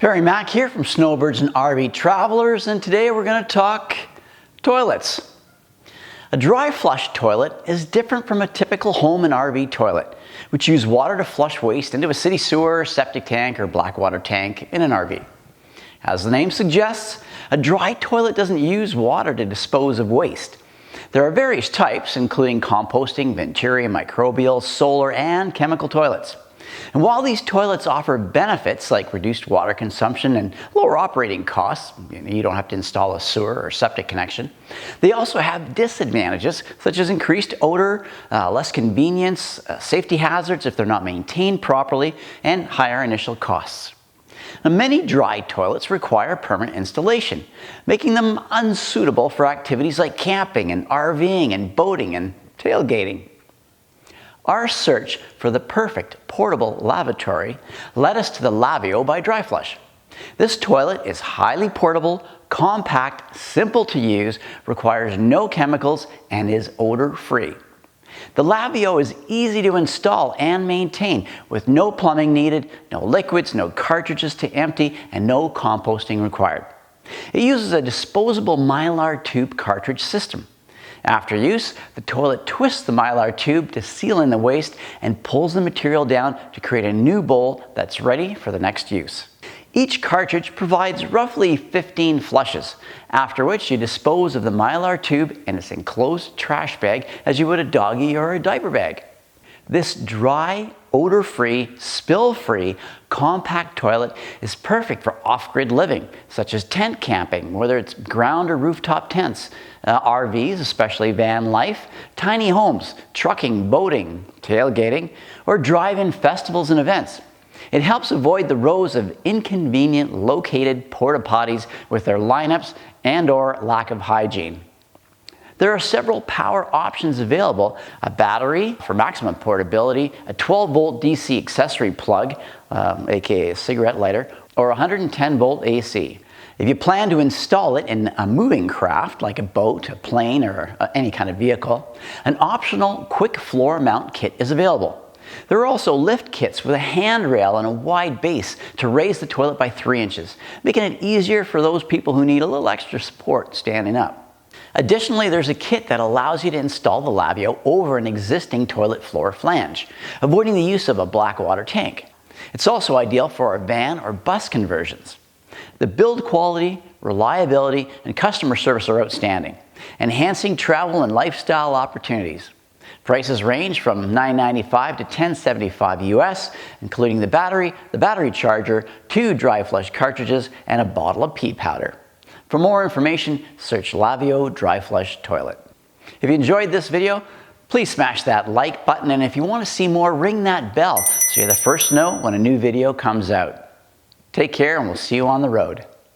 Harry Mack here from Snowbirds and RV Travelers, and today we're going to talk toilets. A dry flush toilet is different from a typical home and RV toilet, which use water to flush waste into a city sewer, septic tank, or black water tank in an RV. As the name suggests, a dry toilet doesn't use water to dispose of waste. There are various types, including composting, venturi, microbial, solar, and chemical toilets. And while these toilets offer benefits like reduced water consumption and lower operating costs, you don't have to install a sewer or septic connection, they also have disadvantages such as increased odor, less convenience, safety hazards if they're not maintained properly, and higher initial costs. Now, many dry toilets require permanent installation, making them unsuitable for activities like camping and RVing and boating and tailgating. Our search for the perfect portable lavatory led us to the Laveo by Dry Flush. This toilet is highly portable, compact, simple to use, requires no chemicals, and is odor-free. The Laveo is easy to install and maintain with no plumbing needed, no liquids, no cartridges to empty, and no composting required. It uses a disposable mylar tube cartridge system. After use, the toilet twists the mylar tube to seal in the waste and pulls the material down to create a new bowl that's ready for the next use. Each cartridge provides roughly 15 flushes, after which you dispose of the mylar tube in its enclosed trash bag as you would a doggy or a diaper bag. This dry, odor-free, spill-free, compact toilet is perfect for off-grid living, such as tent camping, whether it's ground or rooftop tents, RVs, especially van life, tiny homes, trucking, boating, tailgating, or drive-in festivals and events. It helps avoid the rows of inconvenient located porta potties with their lineups and/or lack of hygiene. There are several power options available: a battery for maximum portability, a 12-volt DC accessory plug, aka a cigarette lighter, or 110-volt AC. If you plan to install it in a moving craft like a boat, a plane, or any kind of vehicle, an optional quick floor mount kit is available. There are also lift kits with a handrail and a wide base to raise the toilet by 3 inches, making it easier for those people who need a little extra support standing up. Additionally, there's a kit that allows you to install the Laveo over an existing toilet floor flange, avoiding the use of a black water tank. It's also ideal for our van or bus conversions. The build quality, reliability, and customer service are outstanding, enhancing travel and lifestyle opportunities. Prices range from $9.95 to $10.75 US, including the battery charger, 2 dry flush cartridges, and a bottle of pea powder. For more information, search Laveo Dry Flush Toilet. If you enjoyed this video, please smash that like button, and if you want to see more, ring that bell so you're the first to know when a new video comes out. Take care, and we'll see you on the road.